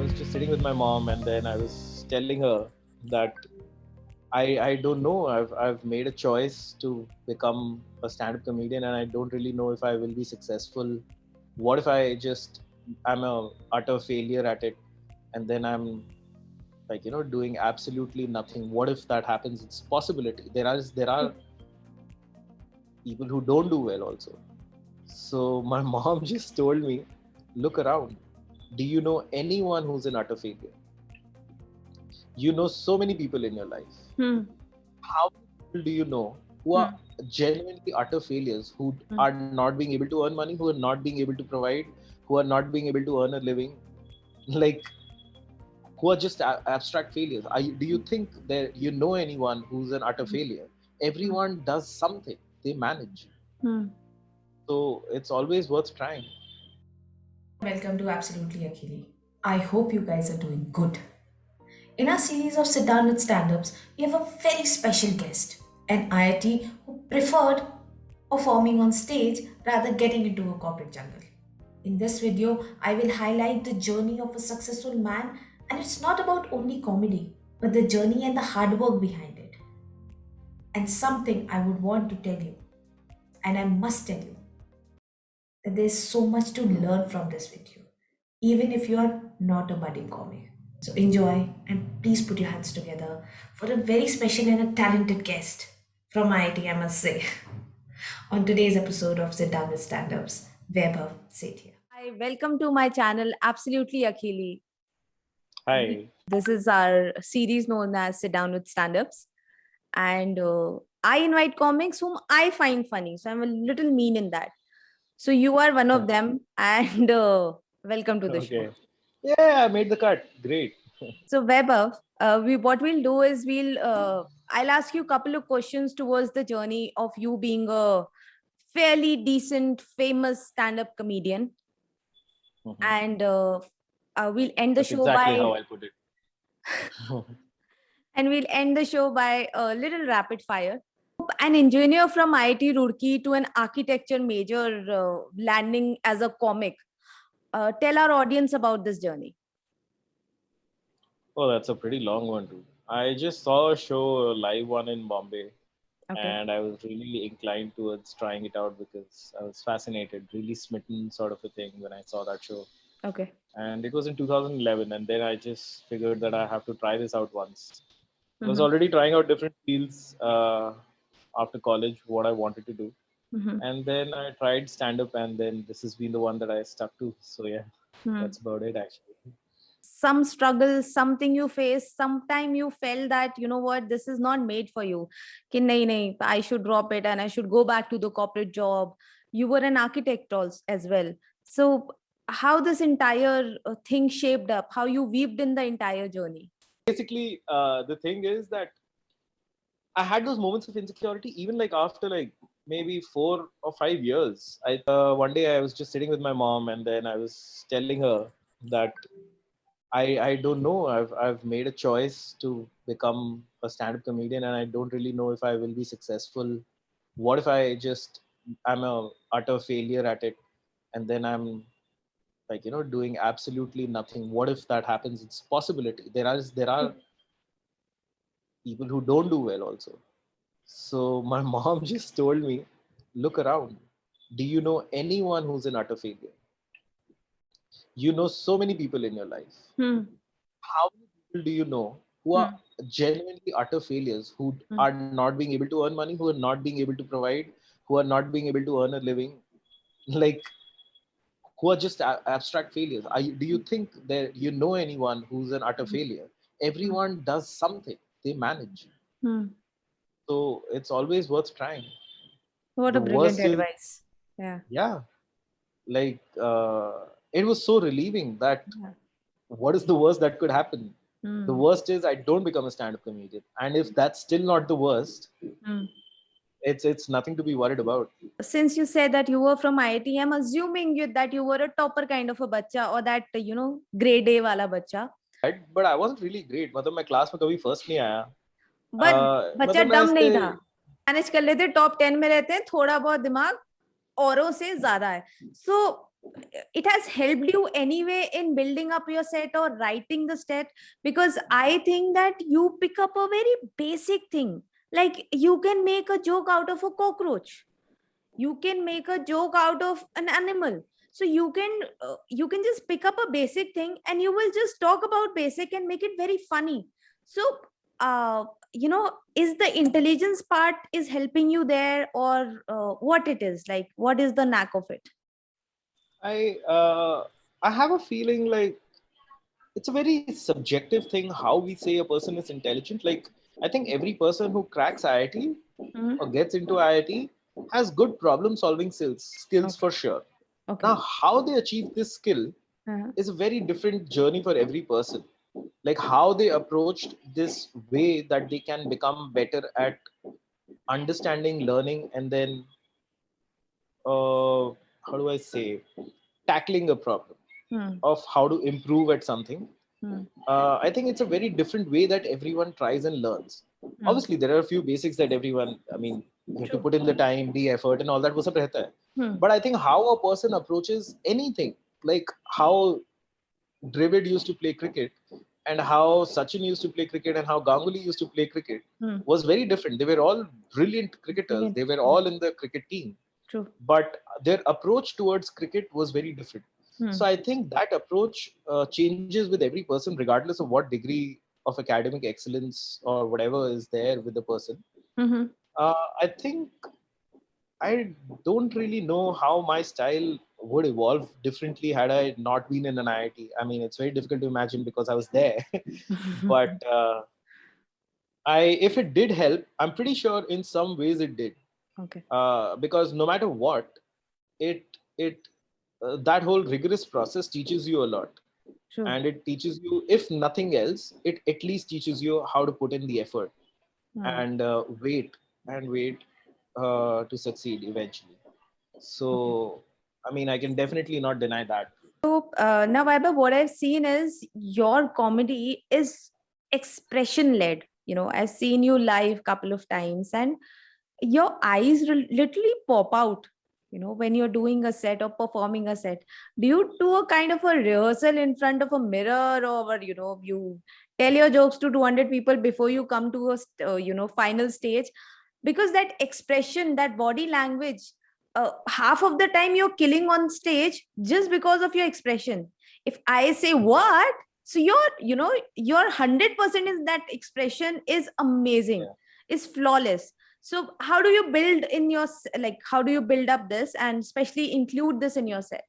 was just sitting with my mom, and then I was telling her that I don't know. I've made a choice to become a stand-up comedian, and I don't really know if I will be successful. What if I'm a utter failure at it, and then I'm like doing absolutely nothing? What if that happens? It's a possibility. There are people who don't do well also. So my mom just told me, look around. Do you know anyone who's an utter failure? You know so many people in your life. How many people do you know who are genuinely utter failures, who are not being able to earn money, who are not being able to provide, who are not being able to earn a living, like who are just abstract failures? Do you think that you know anyone who's an utter failure? Everyone does something. They manage. So it's always worth trying. Welcome to Absolutely Akhilee. I hope you guys are doing good. In our series of Sitdown with Standups, we have a very special guest, an IIT who preferred performing on stage rather getting into a corporate jungle. In this video, I will highlight the journey of a successful man, and it's not about only comedy, but the journey and the hard work behind it. And something I would want to tell you, and I must tell you, that there's so much to learn from this video, even if you are not a budding comic. So enjoy and please put your hands together for a very special and a talented guest from IIT, I must say. On today's episode of Sit Down with Stand-Ups, Vaibhav Sethia. Hi, welcome to my channel, Absolutely Akhilee. Hi. This is our series known as Sit Down with Standups. And I invite comics whom I find funny. So I'm a little mean in that. So you are one of them, and welcome to the show. Yeah, I made the cut. Great. So Vaibhav, what we'll do is I'll ask you a couple of questions towards the journey of you being a fairly decent, famous stand-up comedian. And we'll end the That's show exactly by how I put it. and we'll end the show by a little rapid fire. An engineer from IIT Roorkee to an architecture major landing as a comic. Tell our audience about this journey. Oh, that's a pretty long one, too. I just saw a show, a live one in Bombay, and I was really inclined towards trying it out because I was fascinated, really smitten sort of a thing when I saw that show. Okay. And it was in 2011, and then I just figured that I have to try this out once. I was already trying out different fields after college, what I wanted to do. And then I tried stand-up, and then this has been the one that I stuck to. So yeah, that's about it actually. Some struggle, something you face, sometime you felt that, you know what, this is not made for you. Ki nahi, nahi, I should drop it and I should go back to the corporate job. You were an architect also, as well. So how this entire thing shaped up, how you weaved in the entire journey? Basically, the thing is that I had those moments of insecurity, even like after like maybe 4 or 5 years. One day I was just sitting with my mom, and then I was telling her that I don't know. I've made a choice to become a stand-up comedian, and I don't really know if I will be successful. What if I'm a utter failure at it, and then I'm like doing absolutely nothing? What if that happens? It's a possibility. There are people who don't do well also. So my mom just told me, look around. Do you know anyone who's an utter failure? You know so many people in your life. How many people do you know who are genuinely utter failures, who are not being able to earn money, who are not being able to provide, who are not being able to earn a living, like who are just abstract failures? Do you think that you know anyone who's an utter failure? Everyone does something. They manage. So it's always worth trying. What The a brilliant worst is, advice. yeah, like it was so relieving that what is the worst that could happen? The worst is I don't become a stand-up comedian, and if that's still not the worst, it's nothing to be worried about. Since you said that you were from IIT, I'm assuming that you were a topper kind of a bacha, or that, grade A wala bacha. But I wasn't really great. मतलब मैं class में कभी first नहीं आया. But बच्चा मतलब मैं डम नहीं ऐसे था, मैनेज कर लेते, टॉप 10 में रहते हैं, थोड़ा बहुत दिमाग औरों से ज्यादा है. सो it has helped you anyway in building up your set or writing the set? Because I think that you pick up a very basic thing, like you can make a joke out of a cockroach, you can make a joke out of an animal. So you can just pick up a basic thing and you will just talk about basic and make it very funny. So is the intelligence part is helping you there, or what it is like, what is the knack of it? I uh, I have a feeling like it's a very subjective thing how we say a person is intelligent. Like I think every person who cracks IIT Mhm. or gets into IIT has good problem solving skills Okay. for sure. Okay. Now, how they achieve this skill Uh-huh. is a very different journey for every person. Like how they approached this way that they can become better at understanding, learning, and then how do I say, tackling a problem Hmm. of how to improve at something. Hmm. I think it's a very different way that everyone tries and learns. Hmm. Obviously, there are a few basics that everyone, I mean, you have to True. put in the time, the effort, and all that. वो सब रहता है. Hmm. But I think how a person approaches anything, like how Dravid used to play cricket and how Sachin used to play cricket and how Ganguly used to play cricket Hmm. was very different. They were all brilliant cricketers. Brilliant. They were Yeah. all in the cricket team, True. but their approach towards cricket was very different. Hmm. So I think that approach changes with every person, regardless of what degree of academic excellence or whatever is there with the person. Mm-hmm. I think I don't really know how my style would evolve differently had I not been in an IIT. I mean, it's very difficult to imagine because I was there. But if it did help, I'm pretty sure in some ways it did. Okay. Because no matter what, it that whole rigorous process teaches you a lot, True. and it teaches you, if nothing else, it at least teaches you how to put in the effort Hmm. and wait to succeed eventually. Okay. So, I mean, I can definitely not deny that. So now, Vaibhav, what I've seen is your comedy is expression led. I've seen you live couple of times, and your eyes literally pop out. When you're doing a set or performing a set, do you do a kind of a rehearsal in front of a mirror, or you tell your jokes to 200 people before you come to a final stage? Because that expression, that body language, half of the time you're killing on stage just because of your expression. If I say what, so your 100% is that expression is amazing, Yeah. is flawless. So how do you build in your like, how do you build up this and especially include this in your set?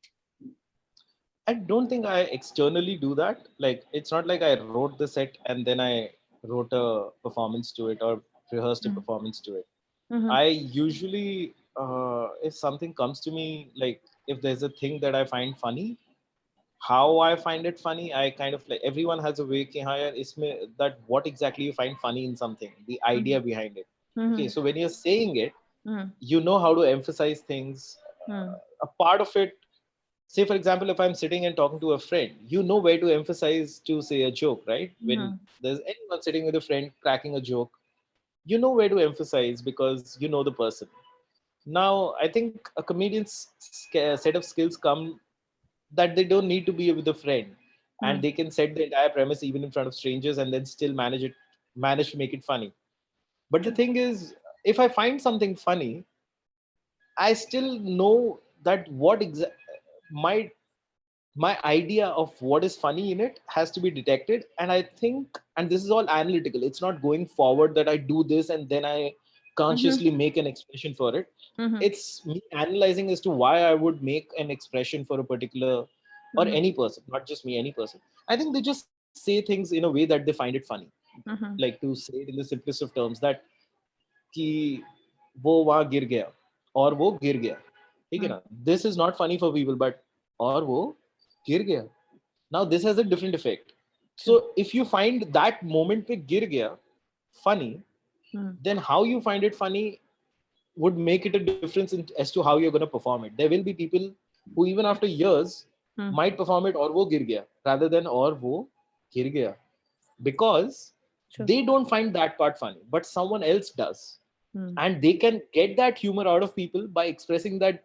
I don't think I externally do that. Like, it's not like I wrote the set and then I wrote a performance to it or rehearsed a performance to it. Mm-hmm. I usually, if something comes to me, like if there's a thing that I find funny, how I find it funny, I kind of like, everyone has a way कि हाँ यार इसमें, that what exactly you find funny in something, the idea behind it. Okay, Mm-hmm. so when you're saying it, Mm-hmm. you know how to emphasize things. A part of it, say for example, if I'm sitting and talking to a friend, you know where to emphasize to say a joke, right? When Mm-hmm. there's anyone sitting with a friend cracking a joke, you know where to emphasize because you know the person. Now, I think a comedian's set of skills come that they don't need to be with a friend, and Mm-hmm. they can set the entire premise even in front of strangers and then still manage to make it funny. But the True. thing is, if I find something funny, I still know that my my idea of what is funny in it has to be detected. And I think, and this is all analytical, it's not going forward that I do this and then I Mm-hmm. consciously make an expression for it. Mm-hmm. It's me analyzing as to why I would make an expression for a particular, or Mm-hmm. any person, not just me, any person. I think they just say things in a way that they find it funny. Mm-hmm. Like, to say it in the simplest of terms, that कि वो वहां गिर गया और वो गिर गया, ठीक है ना, this is not funny for people, but और वो गिर गया. Now this has a different effect. So True. if you find that moment पे गिर गया funny, Mm-hmm. then how you find it funny would make it a difference as to how you're going to perform it. There will be people who even after years might perform it और वो गिर गया rather than और वो गिर गया, because True. they don't find that part funny, but someone else does. Mm-hmm. And they can get that humor out of people by expressing that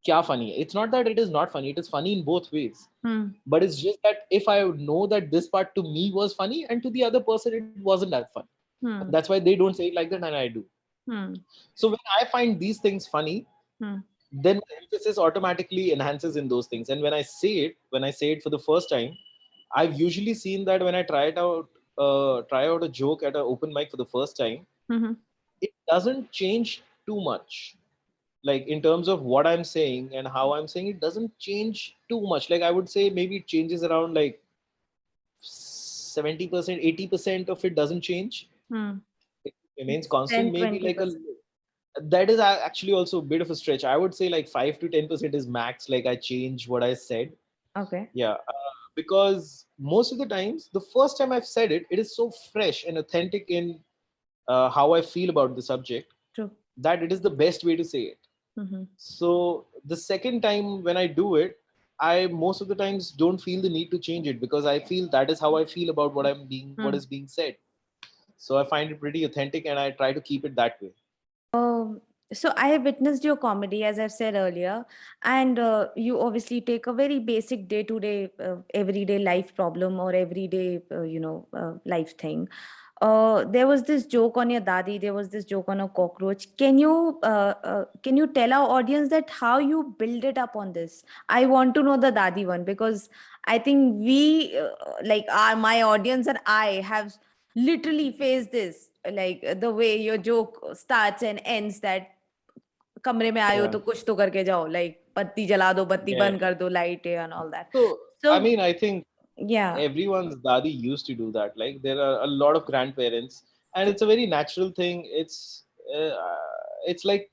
kya funny hai. It's not that it is not funny, it is funny in both ways. Hmm. But it's just that if I know that this part to me was funny and to the other person it wasn't that fun. Hmm. That's why they don't say it like that and I do. Hmm. So when I find these things funny, Hmm. then the emphasis automatically enhances in those things. And when I say it for the first time, I've usually seen that when I try out a joke at an open mic for the first time, Hmm. it doesn't change too much. Like in terms of what I'm saying and how I'm saying, it doesn't change too much. Like I would say maybe it changes around like 70%, 80% of it doesn't change. Hmm. It remains It's constant. 10, Maybe like a 20%. that is actually also a bit of a stretch. I would say like 5 to 10% is max. Like I change what I said. Okay. Yeah, because most of the times, the first time I've said it, it is so fresh and authentic in how I feel about the subject True. that it is the best way to say it. Hmm. So the second time when I do it, I most of the times don't feel the need to change it because I feel that is how I feel about what Hmm. is being said. So I find it pretty authentic and I try to keep it that way. So I have witnessed your comedy, as I've said earlier, and you obviously take a very basic day-to-day, everyday life problem or everyday, life thing. There was this joke on your dadi. There was this joke on a cockroach. Can you tell our audience that how you build it up on this? I want to know the dadi one because I think we, like our my audience and I have literally faced this, like the way your joke starts and ends, that कमरे में आए हो Yeah. तो कुछ तो करके जाओ, like बत्ती जला दो, बत्ती Yeah. बंद कर दो, light and all that. So So I mean, I think yeah. everyone's dadi used to do that. Like there are a lot of grandparents, and it's a very natural thing. It's like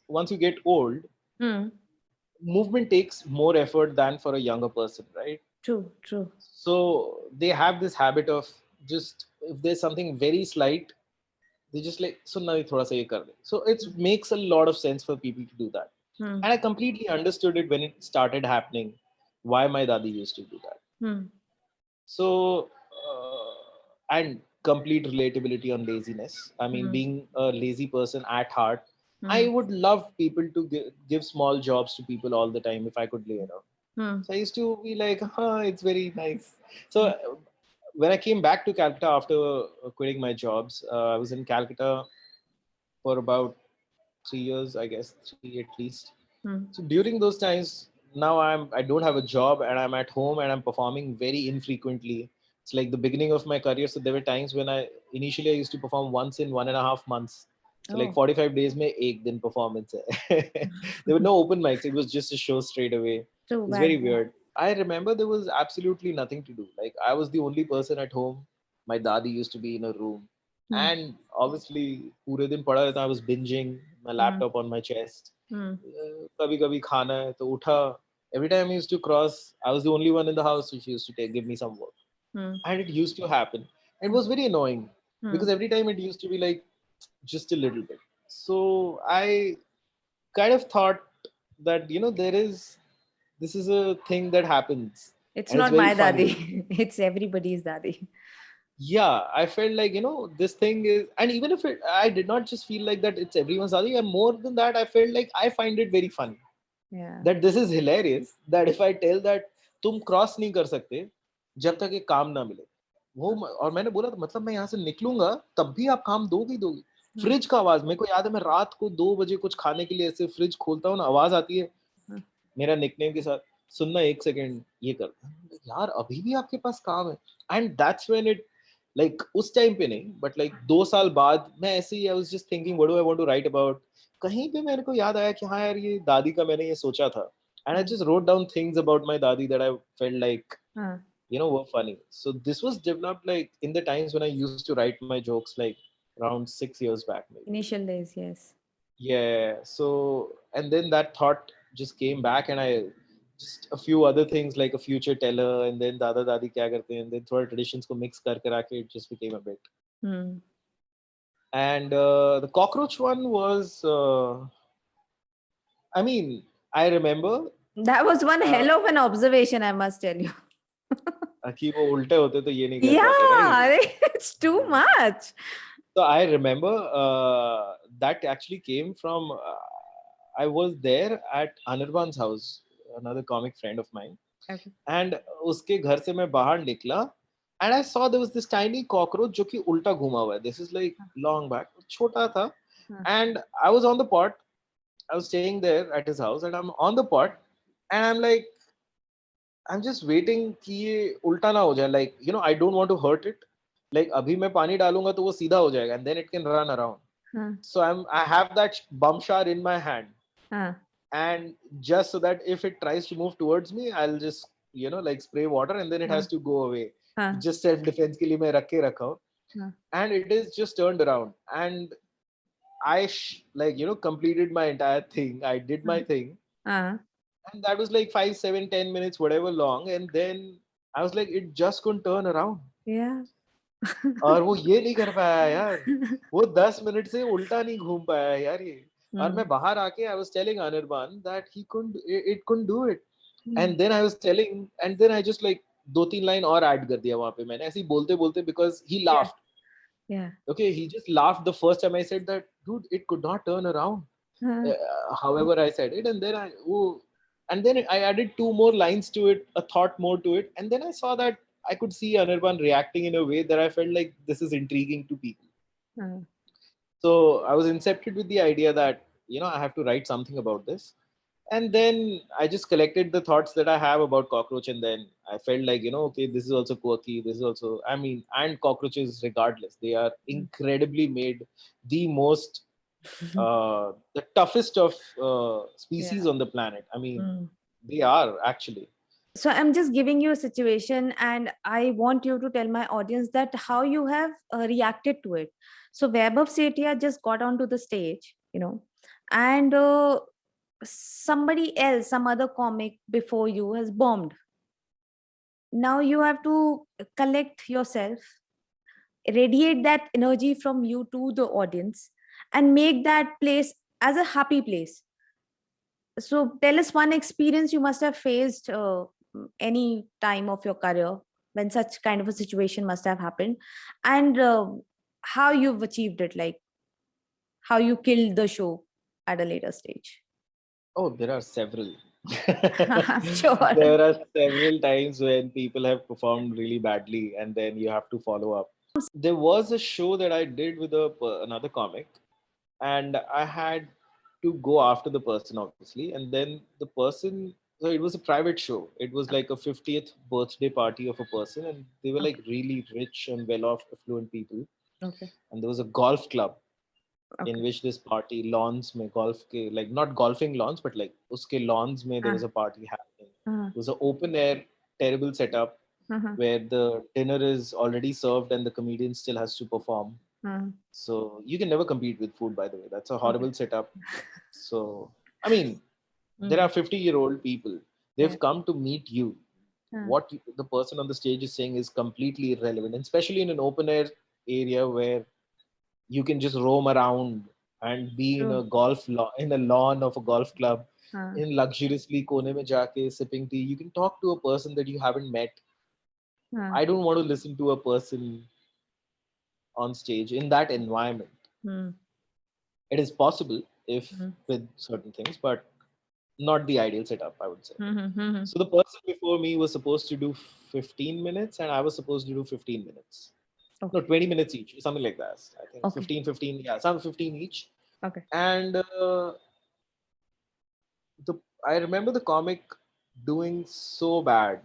once you get old, Hmm. movement takes more effort than for a younger person, right? True. True. So they have this habit of just if there's something very slight, they just like so now thoda sa ye kar de. So it makes a lot of sense for people to do that, Hmm. and I completely understood it when it started happening. Why my dadi used to do that. Hmm. So, and complete relatability on laziness. I mean, Hmm. being a lazy person at heart, I Hmm. would love people to give small jobs to people all the time if I could lay it out. Hmm. So I used to be like, huh, it's very nice. So Hmm. when I came back to Calcutta after quitting my jobs, I was in Calcutta for about 3 years, I guess, three at least. Hmm. So during those times, now I don't have a job and I'm at home and I'm performing very infrequently. It's like the beginning of my career. So there were times when I used to perform once in 1.5 months. So like Oh. 45 days mein ek din performance hai. There were no open mics. It was just a show straight away. True. It was Back very then. weird. I remember there was absolutely nothing to do. Like I was the only person at home. My dadi used to be in a room. Hmm. And obviously, पूरे दिन पड़ा रहता. I was binging my Hmm. laptop on my chest. Hmm. कभी कभी खाना है तो उठा. Every time I used to cross, I was the only one in the house, so she used to give me some work. Hmm. And it used to happen. It was very annoying Hmm. because every time it used to be like just a little bit. So I kind of thought that, this is a thing that happens It's and it's not very my funny. dadi. It's everybody's dadi. Yeah, I felt like, this thing is, and even if I did not just feel like that it's everyone's other, and more than that, I felt like I find it very funny. Yeah. That this is hilarious that if I tell that तुम cross नहीं कर सकते जब तक ये काम ना मिले और मैंने बोला तो मतलब मैं यहाँ से निकलूंगा तब भी आप काम दोगे ही दोगे. Hmm. फ्रिज का आवाज मेरे को याद है मैं रात को 2 बजे कुछ खाने के लिए ऐसे फ्रिज खोलता हूँ ना आवाज आती है Hmm. मेरा निकनेम के साथ सुनना एक सेकंड ये कर यार अभी भी आपके पास काम है and that's when it like उस टाइम पे नहीं बट लाइक 2 साल बाद मैं ऐसे ही I was just thinking what do I want to write about कहीं पे मेरे को याद आया कि हाँ यार ये दादी का मैंने ये सोचा था and I Hmm. Just wrote down things about my dadi that I felt like Huh. were funny. So this was developed like in the times when I used to write my jokes like around 6 years back maybe. Initial days, yes. Yeah. So and then that thought just came back, and I just a few other things like a future teller, and then dada dadi kya karte hain, and then thoda traditions ko mix kar kar it just became a bit. Hmm. And the cockroach one was, I mean, I remember That was one uh, hell of an observation, I must tell you. कि वो उल्टे होते तो ये नहीं कर पाते, right? Yeah, it's too much. So I remember that actually came from. I was there at Anirban's house, another comic friend of mine. Okay. And उसके घर से मैं बाहर निकला, and I saw there was this tiny cockroach जो कि उल्टा घूमा हुआ है. This is like long back, छोटा था. Huh. And I was on the pot. I was staying there at his house, and I'm on the pot, and I'm like, I'm just waiting कि ये उल्टा ना हो जाए. Like, I don't want to hurt it. Like, अभी मैं पानी डालूंगा तो वो सीधा हो जाएगा, and then it can run around. Huh. So I have that bum shower in my hand, Huh. and just so that if it tries to move towards me, I'll just like spray water, and then it has to go away. Huh. Just self defense के लिए मैं रख के रखा हूँ. Huh. And it is just turned around, and I completed my entire thing. I did my thing, Huh. and that was like 5, 7, 10 minutes, whatever long. And then I was like, it just couldn't turn around. Yeah. और वो ये नहीं कर पाया यार, वो 10 minute से उल्टा नहीं घूम पाया यार ये. और मैं बाहर आके I was telling Anirban that it couldn't do it. And then I was telling, and then I just like 2-3 line और ऐड कर दिया वहां पे मैंने ऐसे ही बोलते बोलते, because he laughed. Yeah. Okay, he just laughed the first time I said that, dude, it could not turn around. Huh. However I said it, and then I added 2 more lines to it, a thought more to it, and then I saw that I could see Anirban reacting in a way that I felt like this is intriguing to people. Huh. So I was incepted with the idea that I have to write something about this, and then I just collected the thoughts that I have about cockroach, and then I felt like okay, this is also quirky. This is also, and cockroaches, regardless, they are incredibly made, the most the toughest of species on the planet. They are actually. So I'm just giving you a situation, and I want you to tell my audience that how you have reacted to it. So Vaibhav Sethia just got onto the stage, and somebody else, some other comic before you has bombed. Now you have to collect yourself, radiate that energy from you to the audience, and make that place as a happy place. So tell us one experience you must have faced any time of your career when such kind of a situation must have happened, and how you've achieved it, like how you killed the show at a later stage. Oh, there are several. I'm sure. There are several times when people have performed really badly, and then you have to follow up. There was a show that I did with another comic, and I had to go after the person, obviously. And then the person, so it was a private show. It was like a 50th birthday party of a person, and they were like really rich and well-off, affluent people. Okay. And there was a golf club Okay. in which this party lawns mein golf ke, like not golfing lawns, but like uske lawns mein there was a party happening. It was an open air, terrible setup where the dinner is already served and the comedian still has to perform. So you can never compete with food, by the way. That's a horrible setup. So there are 50-year-old people. They've come to meet you. What the person on the stage is saying is completely irrelevant, and especially in an open air area where you can just roam around and be in a in a lawn of a golf club, in luxuriously kone mein jaake sipping tea. You can talk to a person that you haven't met. I don't want to listen to a person on stage in that environment. It is possible if with certain things, but not the ideal setup, I would say. So the person before me was supposed to do 15 minutes, and I was supposed to do 15 minutes. No, 20 minutes each, something like that. I think 15, yeah, some 15 each. Okay. And I remember the comic doing so bad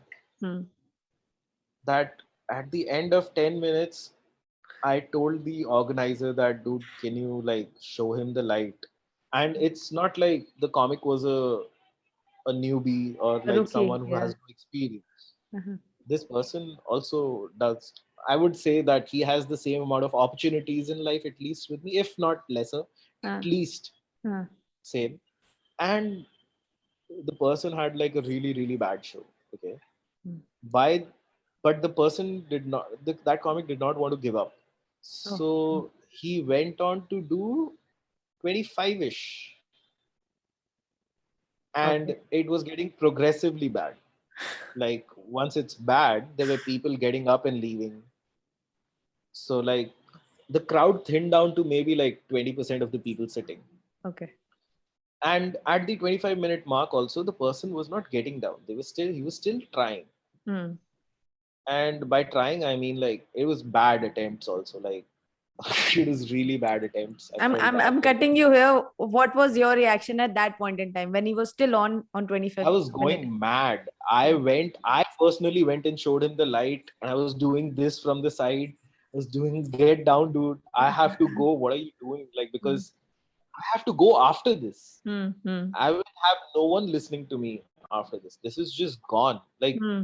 that at the end of 10 minutes, I told the organizer that, dude, can you like show him the light? And it's not like the comic was a newbie or like Rookie, someone who has no experience. This person also does. I would say that he has the same amount of opportunities in life, at least with me, if not lesser, at least same. And the person had like a really, really bad show. Okay. But the person did not, that comic did not want to give up. So he went on to do 25-ish. And it was getting progressively bad. Like once it's bad, there were people getting up and leaving. So like the crowd thinned down to maybe like 20% of the people sitting. Okay. And at the 25-minute mark also, the person was not getting down. He was still trying. Hmm. And by trying, I mean like it was bad attempts also. Like it was really bad attempts. I I'm felt I'm bad I'm for the cutting person. you here. What was your reaction at that point in time when he was still on I 25th was minute? going mad. Yeah. I personally went and showed him the light, and I was doing this from the side. I was doing, get down, dude. I have to go. What are you doing? Like, Hmm. because I have to go after this. Hmm. Hmm. I will have no one listening to me after this. This is just gone. Like, Hmm.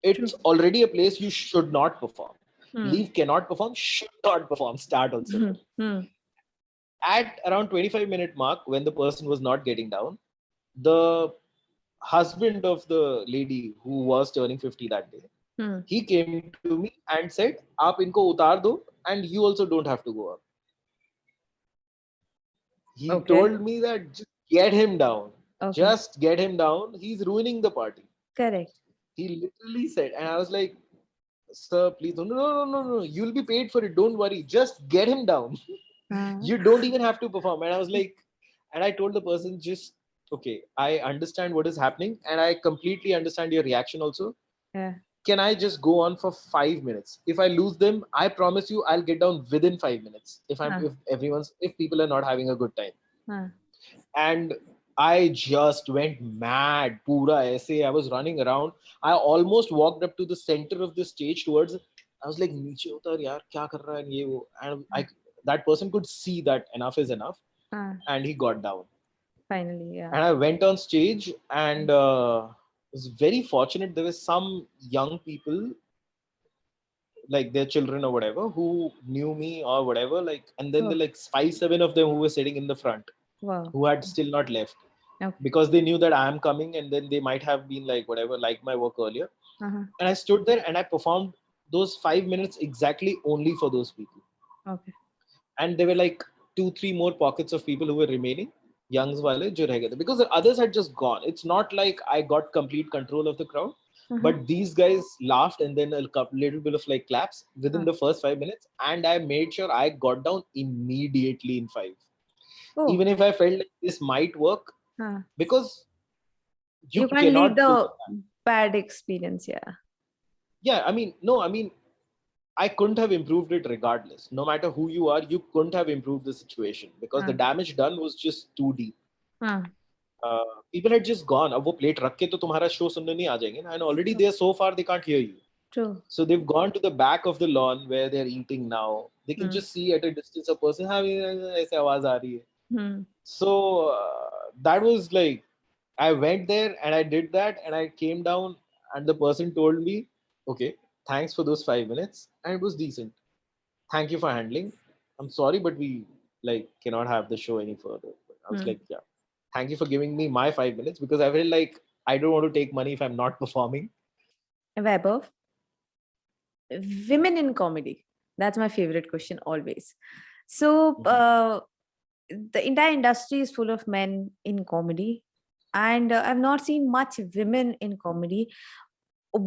it's True. already a place you should not perform. Hmm. Leave cannot perform, should not perform. Start also. Hmm. Hmm. At around 25-minute mark, when the person was not getting down, the husband of the lady who was turning 50 that day, Hmm. he came to me and said, "Aap inko utar do, and you also don't have to go up." He Okay. told me that just get him down. Okay. Just get him down. He's ruining the party. Correct. He literally said, and I was like, "Sir, please, no, no, no, no, no. You'll be paid for it. Don't worry. Just get him down. Uh, You don't even have to perform." And I was like, and I told the person, just, okay, I understand what is happening, and I completely understand your reaction also. yeah. Can I just go on for 5 minutes? If I lose them, I promise you I'll get down within 5 minutes. Uh, If people are not having a good time. uh, And I just went mad. Pura aise. I was running around. I almost walked up to the center of the stage towards. I was like, "Niche utar yaar, kya kar raha hai?" And ye wo. And that person could see that enough is enough, uh, and he got down. finally, yeah. And I went on stage, and was very fortunate. There were some young people, like their children or whatever, who knew me or whatever. Like, and then Oh, there like 5, 7 of them who were sitting in the front, wow. who had still not left, Okay. because they knew that I am coming, and then they might have been like whatever, like my work earlier. Uh-huh. And I stood there and I performed those 5 minutes exactly only for those people. Okay. And there were like 2, 3 more pockets of people who were remaining, youngs wale jo reh gaye the, because the others had just gone. It's not like I got complete control of the crowd, Uh-huh. but these guys laughed, and then a little bit of like claps Uh, within the first 5 minutes, and I made sure I got down immediately in 5, oh, even if I felt like this might work, uh, because you you can't leave cannot the look at that. bad experience. Yeah. Yeah, I mean, no, I mean, I couldn't have improved it regardless. No matter who you are, you couldn't have improved the situation, because the Uh, damage done was just too deep. uh, Uh, People had just gone. अब वो plate रख के तो तुम्हारा show सुनने नहीं आ जाएंगे ना, and already they are so far they can't hear you. true. So they've gone to the back of the lawn where they're eating now. They can Hmm. just see at a distance a person, हाँ ऐसे आवाज आ रही है. Hmm. So that was like, I went there and I did that, and I came down, and the person told me, "Okay, thanks for those 5 minutes, and it was decent. Thank you for handling. I'm sorry, but we like cannot have the show any further." But I was Hmm. like, "Yeah, thank you for giving me my 5 minutes, because I feel like I don't want to take money if I'm not performing." Vaibhav, women in comedy. That's my favorite question always. So, Mhm. the entire industry is full of men in comedy, and I've not seen much women in comedy.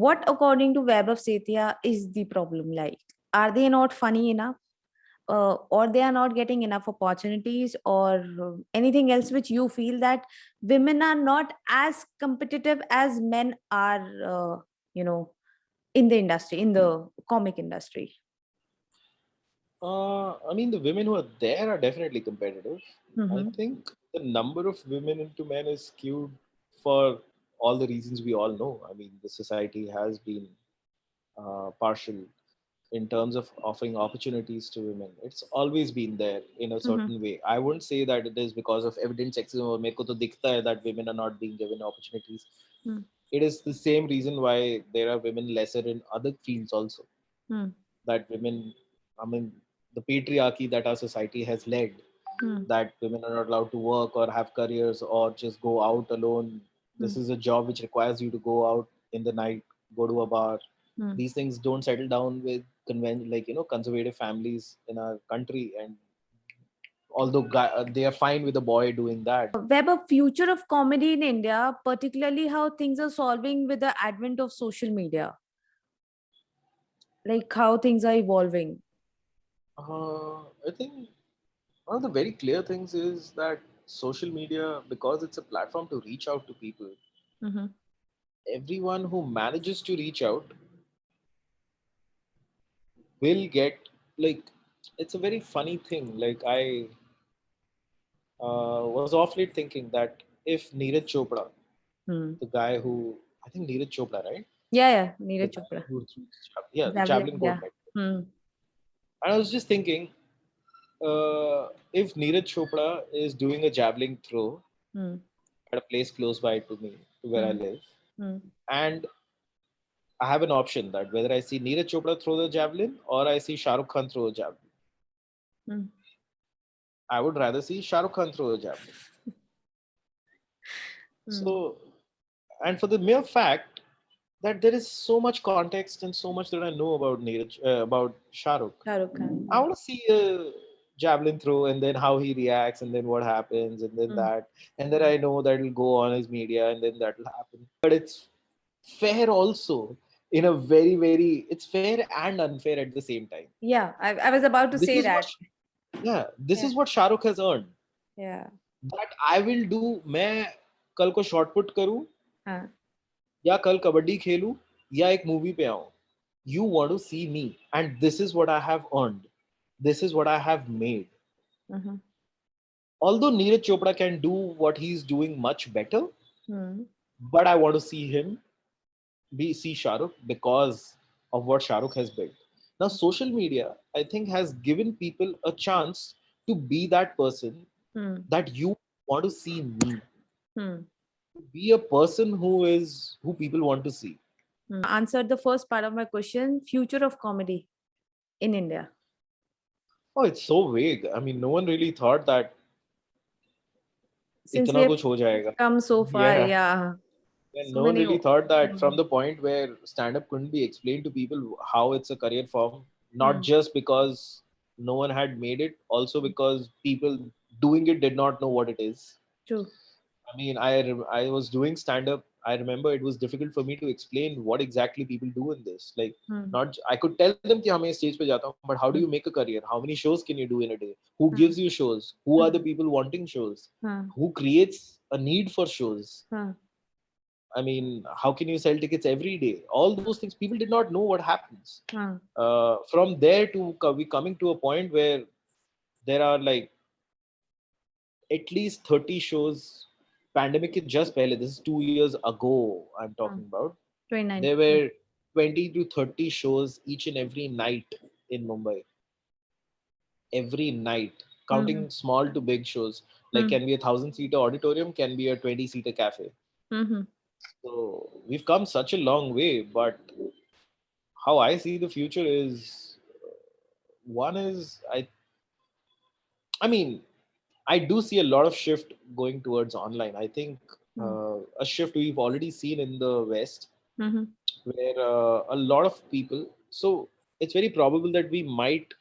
What, according to Vaibhav Setia, is the problem like? Are they not funny enough? Or they are not getting enough opportunities, or anything else which you feel that women are not as competitive as men are, you know, in the industry, in the comic industry? I mean, the women who are there are definitely competitive. I Mm-hmm. think the number of women into men is skewed for all the reasons we all know. I mean, the society has been partial in terms of offering opportunities to women. It's always been there in a Mm-hmm. certain way. I wouldn't say that it is because of evident sexism or meko to dikhta hai that women are not being given opportunities. It is the same reason why there are women lesser in other fields also. Mm-hmm. That women, I mean, the patriarchy that our society has led, that women are not allowed to work or have careers or just go out alone. This is a job which requires you to go out in the night, go to a bar. Mm-hmm. These things don't settle down with conservative families in our country, and although they are fine with a boy doing that. Web, a future of comedy in India, particularly how things are solving with the advent of social media, like how things are evolving. I think one of the very clear things is that social media, because it's a platform to reach out to people, Mm-hmm. everyone who manages to reach out will get, like, it's a very funny thing. Like, I was off late thinking that if Neeraj Chopra, Hmm. the guy who, I think Neeraj Chopra, right? Yeah, The Neeraj guy Chopra. who yeah, the Javelin, javelin gold yeah. medal. Hmm. And I was just thinking, if Neeraj Chopra is doing a javelin throw Hmm. at a place close by to me, to where I Hmm. live, Hmm. and I have an option that whether I see Neeraj Chopra throw the javelin or I see Shah Rukh Khan throw a javelin, Hmm. I would rather see Shah Rukh Khan throw a javelin. Hmm. So, and for the mere fact that there is so much context and so much that I know about Neeraj, about Shah Rukh, Shah Rukh Khan, I yeah. want to see a javelin throw and then how he reacts and then what happens and then Hmm. that, and then I know that will go on his media and then that will happen. But it's fair also, in a very very, it's fair and unfair at the same time. Yeah, I was about to This say is what, that. yeah, this Yeah. is what Shah Rukh has earned. Yeah. That I will do. मैं कल को shot put करूं Huh. या कल कबड्डी खेलूं या एक movie पे आऊं. You want to see me, and this is what I have earned. This is what I have made. Mm-hmm. Although Neeraj Chopra can do what he's doing much better, Hmm. but I want to see him see Shah Rukh because of what Shah Rukh has built. Now, social media, I think, has given people a chance to be that person Hmm. that you want to see me. Hmm. Be a person who people want to see. Answered the first part of my question. Future of comedy in India. Oh, it's so vague. I mean, no one really thought that Since we इतना have कुछ हो जाएगा. come so far, Yeah. yeah. And So no one many. really thought that Hmm. from the point where stand up couldn't be explained to people how it's a career form, not Hmm. just because no one had made it, also because people doing it did not know what it is. True. I mean, I was doing stand up. I remember it was difficult for me to explain what exactly people do in this. Like, Hmm. not I could tell them कि हाँ मैं stage पे जाता हूँ, but how do Hmm. you make a career? How many shows can you do in a day? Who Hmm. gives you shows? Who are the people wanting shows? Hmm. Who creates a need for shows? Hmm. I mean, how can you sell tickets every day? All those things, people did not know what happens. Hmm. From there to we coming to a point where there are like at least 30 shows. Pandemic is just pehle. This is 2 years ago. I'm Hmm. talking about. 29. There were 20 to 30 shows each and every night in Mumbai. Every night, Hmm. counting small to big shows. Like, Hmm. can be a 1,000-seater auditorium, can be a 20-seater cafe. Hmm. So we've come such a long way, but how I see the future is, one is I mean, I do see a lot of shift going towards online. I think Hmm. a shift we've already seen in the West, Hmm. where a lot of people. So it's very probable that we might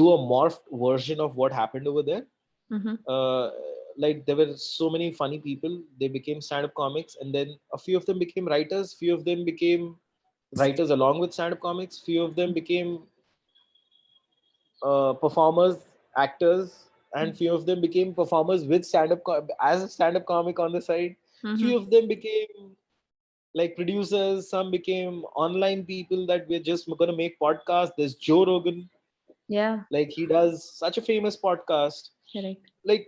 do a morphed version of what happened over there. Hmm. Uh, like, there were so many funny people. They became stand-up comics, and then a few of them became writers. Few of them became writers along with stand-up comics. Few of them became performers, actors, and few of them became performers with as a stand-up comic on the side. Hmm. Few of them became like producers. Some became online people that we're just going to make podcasts. There's Joe Rogan, Yeah. like he does such a famous podcast. Correct. Like,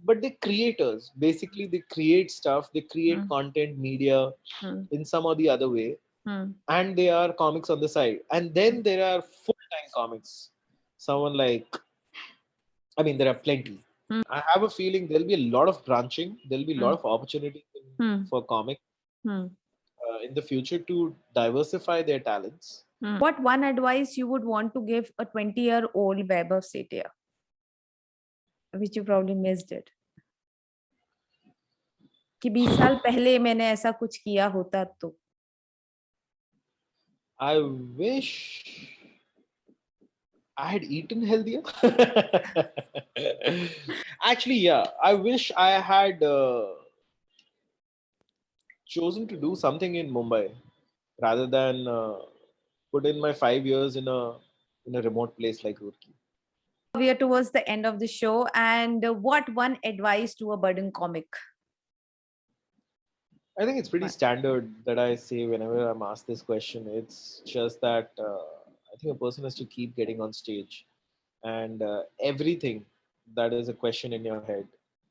but they're creators. Basically, they create stuff. They create Hmm. content, media Hmm. in some or the other way, Hmm. and they are comics on the side. And then there are full-time comics. Someone like, I mean, there are plenty. Hmm. I have a feeling there'll be a lot of branching. There'll be a lot Hmm. of opportunity Hmm. for comic Hmm. in the future to diversify their talents. Hmm. What one advice you would want to give a 20-year-old Vaibhav Setia, which you probably missed it? कि 20 साल पहले मैंने ऐसा कुछ किया होता तो. I wish I had eaten healthier. Actually, yeah, I wish I had chosen to do something in Mumbai rather than put in my 5 years in a remote place like Roorkee. We are towards the end of the show. And what one advice to a budding comic? I think it's pretty standard that I say whenever I'm asked this question. It's just that I think a person has to keep getting on stage, and everything that is a question in your head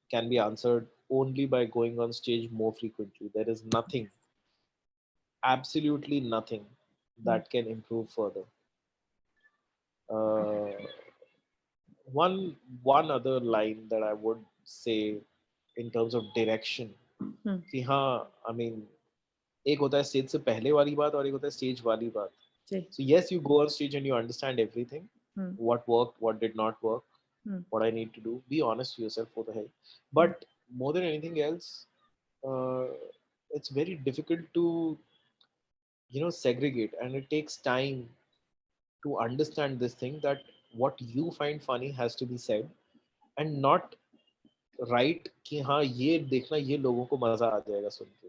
can be answered only by going on stage more frequently. There is nothing, absolutely nothing, that can improve further. Uh, one other line that I would say in terms of direction कि हाँ, I mean, एक होता है stage से पहले वाली बात और एक होता है स्टेज वाली बात. So yes, you go on stage and you understand everything, what worked, what did not work, what I need to do. Be honest with yourself for the hell. But more than anything else, uh, it's very difficult to segregate, and it takes time to understand this thing that what you find funny has to be said and not right कि हाँ ये देखना ये लोगों को मजा आ जाएगा सुन के.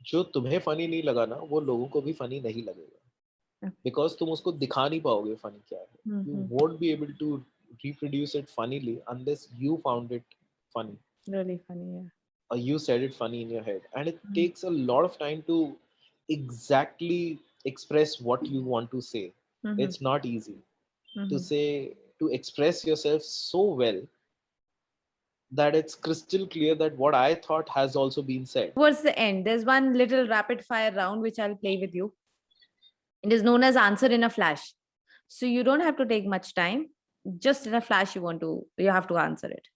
जो तुम्हें फनी नहीं लगा ना वो लोगों को भी फनी नहीं लगेगा बिकॉज तुम उसको दिखा नहीं पाओगे फनी क्या है. You won't be able to reproduce it funnily unless you found it funny, Really funny, yeah. or you said it funny in your head, and it takes a lot of time to exactly express what you want to say. It's not easy to say, to express yourself so well that it's crystal clear that what I thought has also been said. Towards the end, there's one little rapid fire round which I'll play with you. It is known as answer in a flash. So you don't have to take much time. Just in a flash, you have to answer it.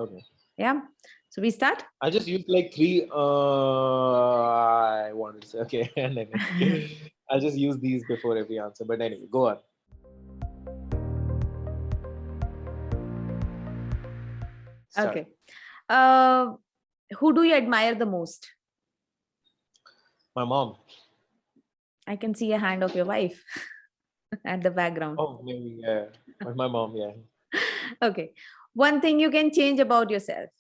Okay. Yeah. So we start. I just used like three. I wanted to say okay, and then I just use these before every answer. But anyway, go on. Start. Okay. Who do you admire the most? My mom. I can see a hand of your wife at the background. Oh, maybe yeah. But my mom, yeah. Okay. One thing you can change about yourself.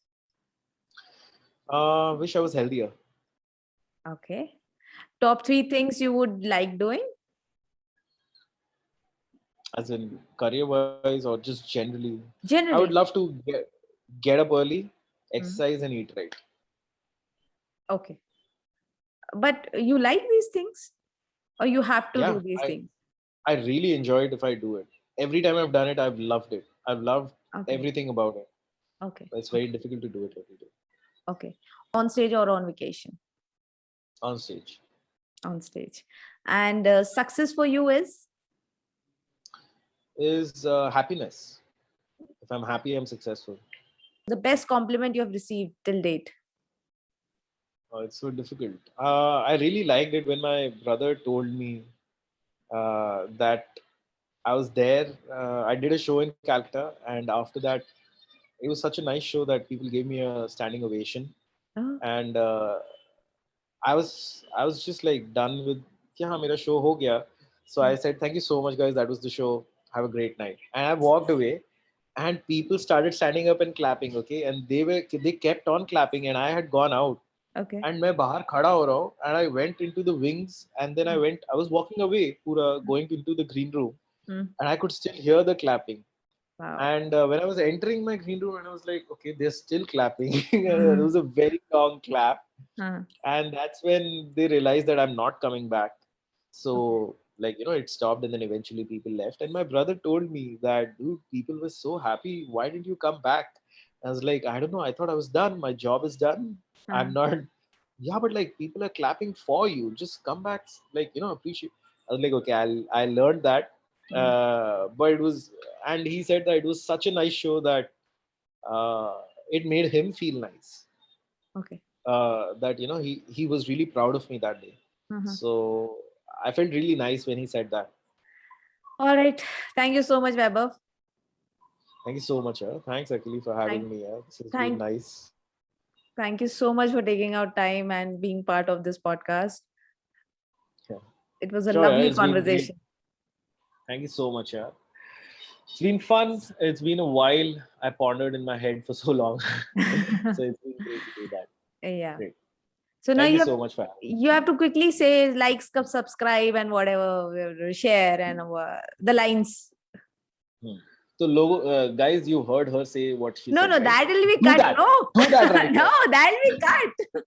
Wish I was healthier. Okay. Top 3 things you would like doing? As in career-wise or just generally? Generally. I would love to get up early, exercise, and eat right. Okay. But you like these things? Or you have to do these things? I really enjoy it if I do it. Every time I've done it, I've loved it. I've loved everything about it. Okay. But it's very difficult to do it every day. Okay. On stage or on vacation? On stage. On stage. And success for you is? Is happiness. If I'm happy, I'm successful. The best compliment you have received till date? Oh, it's so difficult. I really liked it when my brother told me that I was there. I did a show in Calcutta, and after that, it was such a nice show that people gave me a standing ovation. Oh. And I was just like done with yeah, mera show ho gaya. So I said, thank you so much, guys. That was the show. Have a great night. And I walked away, and people started standing up and clapping. Okay, and they kept on clapping, and I had gone out. Okay. And मैं बाहर खड़ा हो रहा हूँ, and I went into the wings, and then I was walking away, पूरा going into the green room, and I could still hear the clapping. Wow. And when I was entering my green room, and I was like, okay, they're still clapping. It was a very long clap, and that's when they realized that I'm not coming back. So like it stopped, and then eventually people left. And my brother told me that, dude, people were so happy. Why didn't you come back? I was like, I don't know. I thought I was done. My job is done. I'm not. Yeah, but like people are clapping for you. Just come back. Like appreciate. I was like, okay, I learned that. But it was, and he said that it was such a nice show that it made him feel nice. Okay. That he was really proud of me that day. So I felt really nice when he said that. All right. Thank you so much, Vaibhav. Thank you so much. Thanks, Akhilee, for having me. This has been nice. Thank you so much for taking out time and being part of this podcast. Yeah. It was a lovely conversation. Thank you so much. It's been fun. It's been a while. I pondered in my head for so long. So it's been great to do that. Yeah. Great. So Thank now you so much for having me. You have to quickly say like, subscribe and whatever, share and the lines. So, guys, you heard her say what she No, said, no, right? that will be Do cut. that. No, Do that right no, now. that will be cut.